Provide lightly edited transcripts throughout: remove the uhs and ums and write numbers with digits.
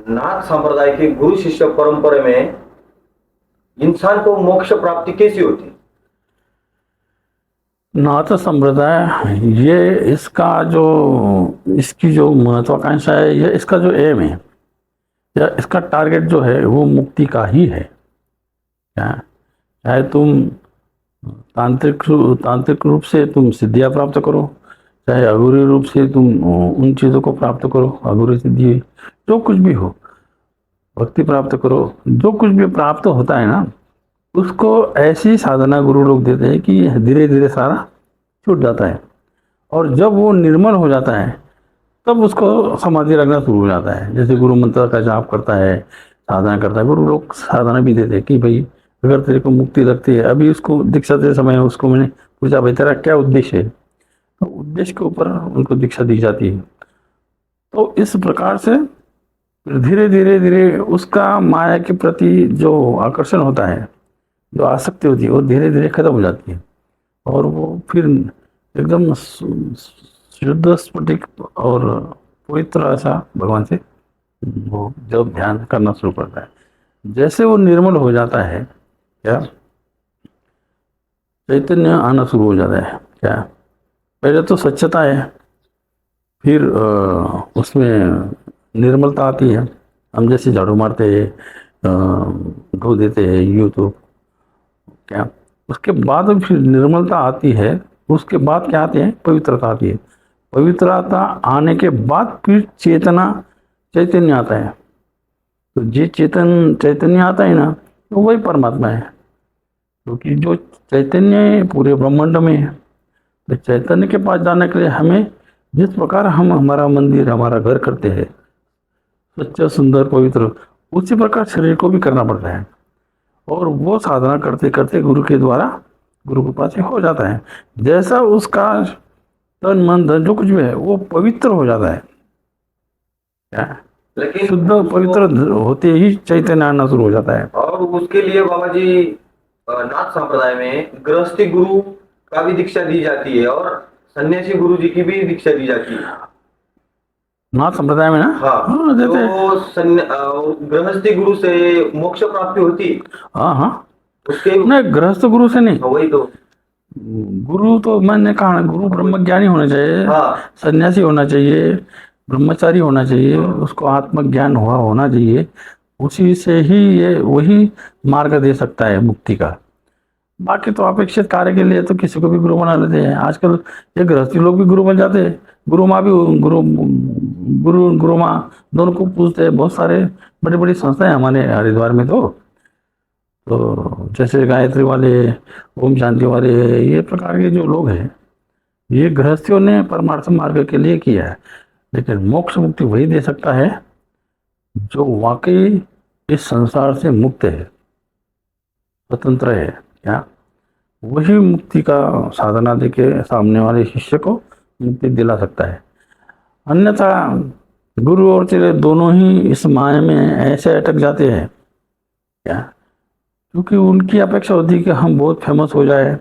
नाथ संप्रदाय की गुरु शिष्य परंपरा में इंसान को मोक्ष प्राप्ति कैसी होती? नाथ संप्रदाय, ये इसका जो इसकी जो महत्वाकांक्षा है, ये इसका जो एम है या इसका टारगेट जो है वो मुक्ति का ही है। क्या चाहे तुम तांत्रिक रूप से तुम सिद्धियां प्राप्त करो, चाहे अघोरी रूप से तुम उन चीज़ों को प्राप्त करो, अघोरी सिद्धि, जो कुछ भी हो, भक्ति प्राप्त करो, जो कुछ भी प्राप्त होता है ना, उसको ऐसी साधना गुरु लोग देते हैं कि धीरे धीरे सारा छूट जाता है। और जब वो निर्मल हो जाता है तब उसको समाधि लगना शुरू हो जाता है। जैसे गुरु मंत्र का जाप करता है, साधना करता है, गुरु लोग साधना भी देते हैं कि भाई अगर तेरे को मुक्ति लगती है, अभी उसको दीक्षा देते समय उसको मैंने पूछा भाई तेरा क्या उद्देश्य है, तो उद्देश्य के ऊपर उनको दीक्षा दी जाती है। तो इस प्रकार से धीरे धीरे धीरे उसका माया के प्रति जो आकर्षण होता है, जो आसक्ति होती है, वो धीरे धीरे खत्म हो जाती है। और वो फिर एकदम शुद्ध स्फटिक और पवित्र ऐसा भगवान से वो जब ध्यान करना शुरू करता है, जैसे वो निर्मल हो जाता है, क्या चैतन्य आना शुरू हो जाता है। क्या पहले तो स्वच्छता है, फिर उसमें निर्मलता आती है। हम जैसे झाड़ू मारते हैं, धो देते हैं, यूँ तो क्या उसके बाद फिर निर्मलता आती है। उसके बाद क्या आती है? पवित्रता आती है। पवित्रता आने के बाद फिर चैतन्य आता है। तो ये चैतन्य आता है ना, तो वही परमात्मा है। क्योंकि जो चैतन्य पूरे ब्रह्मांड में है, तो चैतन्य के पास जाने के लिए हमें जिस प्रकार हम हमारा मंदिर, हमारा घर करते हैं स्वच्छ सुंदर पवित्र, उसी प्रकार शरीर को भी करना पड़ता है। और वो साधना करते करते गुरु के द्वारा, गुरु कृपा से हो जाता है। जैसा उसका तन मन धन जो कुछ भी है वो पवित्र हो जाता है। क्या लेकिन शुद्ध पवित्र होते ही चैतन्य आना शुरू हो जाता है। और उसके लिए बाबा जी नाथ संप्रदाय में गृहस्थी गुरु का भी दीक्षा दी जाती है और सन्यासी गुरु जी की भी दीक्षा दी जाती है। नाथ संप्रदाय में ना, हाँ, हाँ देते हैं। तो गृहस्थी गुरु से मोक्ष प्राप्ति होती है हाँ हाँ, उसके। नहीं गृहस्थ गुरु से नहीं। हाँ, वही तो। गुरु तो मैंने कहा ना, गुरु ब्रह्मज्ञानी होना चाहिए, हाँ, सन्यासी होना चाहिए, ब्रह्मचारी होना चाहिए, हाँ। उसको आत्मज्ञान हुआ होना चाहिए। उसी से ही ये वही मार्ग दे सकता है मुक्ति का। बाकी तो अपेक्षित कार्य के लिए तो किसी को भी गुरु बना लेते हैं आजकल। ये गृहस्थी लोग भी गुरु बन जाते हैं। गुरु माँ भी गुरु माँ दोनों को पूछते हैं। बहुत सारे बड़ी बड़ी संस्थाएं हमारे हरिद्वार में तो जैसे गायत्री वाले, ओम शांति वाले, ये प्रकार के जो लोग हैं, ये गृहस्थियों ने परमार्थ मार्ग के लिए किया है। लेकिन मोक्ष मुक्ति वही दे सकता है जो वाकई इस संसार से मुक्त है, स्वतंत्र है। क्या वही मुक्ति का साधना देके सामने वाले शिष्य को मुक्ति दिला सकता है। अन्यथा गुरु और चेले दोनों ही इस माया में ऐसे अटक जाते हैं। क्या क्योंकि उनकी अपेक्षा होती है कि हम बहुत फेमस हो जाए,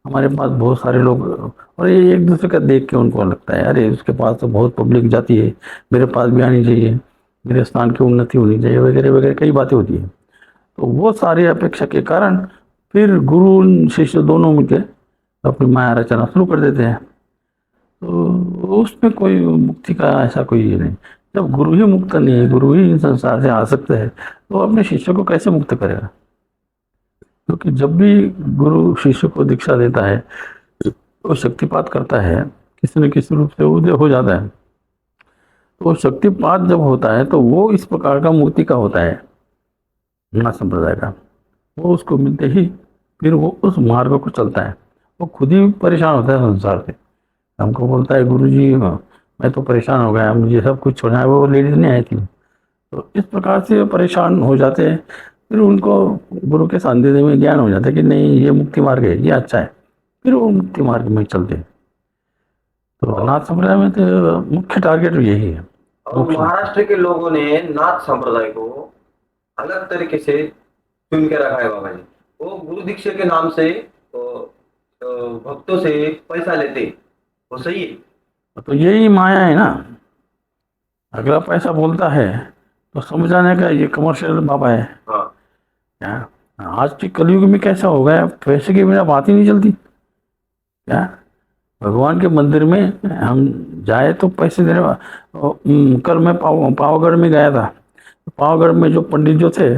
हमारे पास बहुत सारे लोग, और ये एक दूसरे का देख के उनको लगता है अरे उसके पास तो बहुत पब्लिक जाती है, मेरे पास भी आनी चाहिए, मेरे स्थान की उन्नति होनी चाहिए, वगैरह वगैरह कई बातें होती है। तो वो सारी अपेक्षा के कारण फिर गुरु शिष्य दोनों मिलकर अपनी माया रचना शुरू कर देते हैं। तो उसमें कोई मुक्ति का ऐसा कोई ये नहीं। जब गुरु ही मुक्त नहीं है, गुरु ही इन संसार से आसक्त है, तो अपने शिष्य को कैसे मुक्त करेगा? क्योंकि जब भी गुरु शिष्य को दीक्षा देता है तो शक्तिपात करता है, किसी न किसी रूप से उदय हो जाता है। तो शक्तिपात जब होता है तो वो इस प्रकार का मुक्ति का होता है नाथ संप्रदाय का। वो उसको मिलते ही फिर वो उस मार्ग को चलता है। वो खुद ही परेशान होता है संसार से, हमको बोलता है गुरु जी मैं तो परेशान हो गया, मुझे सब कुछ छोड़ना है। वो लेडीज नहीं आई थी। तो इस प्रकार से परेशान हो जाते हैं। फिर उनको गुरु के सानिध्य में ज्ञान हो जाता है कि नहीं ये मुक्ति मार्ग है, ये अच्छा है। फिर वो मुक्ति मार्ग में चलते हैं। तो नाथ संप्रदाय में तो मुख्य टारगेट यही है। और महाराष्ट्र के लोगों ने नाथ संप्रदाय को अलग तरीके से चुन के रखा है बाबा जी। वो गुरु दीक्षा के नाम से भक्तों से पैसा लेते, वो सही है? तो यही माया है ना। अगला पैसा बोलता है तो समझ आने का ये कमर्शियल बाबा है हाँ क्या? आज के कलयुग में कैसा हो गया, पैसे के बिना बात ही नहीं चलती क्या? भगवान के मंदिर में हम जाए तो पैसे देने कल मैं पावागढ़ में गया था। पावागढ़ में जो पंडित जो थे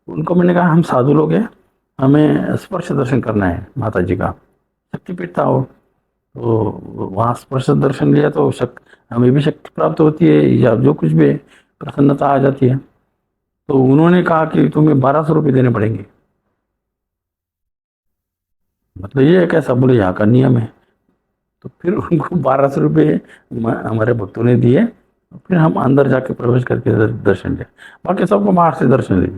उनको मैंने कहा हम साधु लोग हैं, हमें स्पर्श दर्शन करना है माता जी का, शक्तिपीठ था वो। तो वहाँ स्पर्श दर्शन लिया तो हमें भी शक्ति प्राप्त होती है या जो कुछ भी है, प्रसन्नता आ जाती है। तो उन्होंने कहा कि तुम्हें 1200 रुपये देने पड़ेंगे। मतलब ये है कैसा, बोले यहाँ का नियम है। तो फिर उनको 1200 रुपये हमारे भक्तों ने दिए। फिर हम अंदर जाके प्रवेश करके दर्शन लिए, बाकी सबको बाहर से दर्शन लिए।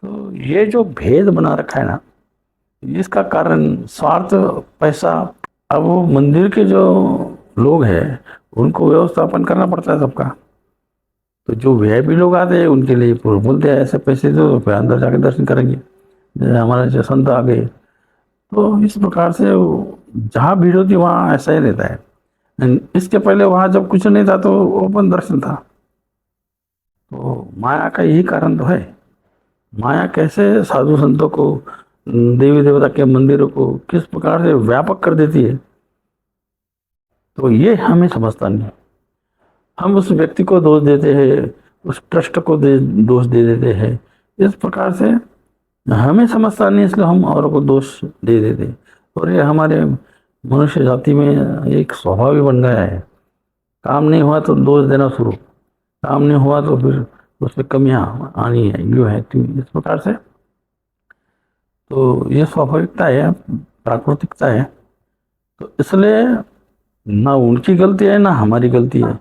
तो ये जो भेद बना रखा है ना, इसका कारण स्वार्थ, पैसा। अब वो मंदिर के जो लोग हैं उनको व्यवस्थापन करना पड़ता है सबका। तो जो वीआईपी लोग आते हैं उनके लिए पूरे बोलते हैं ऐसे पैसे दो तो फिर अंदर जाके दर्शन करेंगे। जैसे हमारे जो संत आ गए, तो इस प्रकार से जहाँ भीड़ होती वहाँ ऐसा ही रहता है। इसके पहले वहाँ जब कुछ नहीं था तो ओपन दर्शन था। तो माया का यही कारण तो है। माया कैसे साधु संतों को, देवी देवता के मंदिरों को किस प्रकार से व्यापक कर देती है, तो ये हमें समझता नहीं। हम उस व्यक्ति को दोष देते हैं, उस ट्रस्ट को दोष दे देते हैं। इस प्रकार से हमें समझता नहीं, इसलिए हम औरों को दोष दे देते। और ये हमारे मनुष्य जाति में एक स्वभाव ही बन गया है। काम नहीं हुआ तो दोष देना शुरू, काम नहीं हुआ तो फिर उसमें कमियां आनी है, यूँ है क्यों, इस प्रकार से। तो ये स्वाभाविकता है, प्राकृतिकता है। तो इसलिए ना उनकी गलती है ना हमारी गलती है।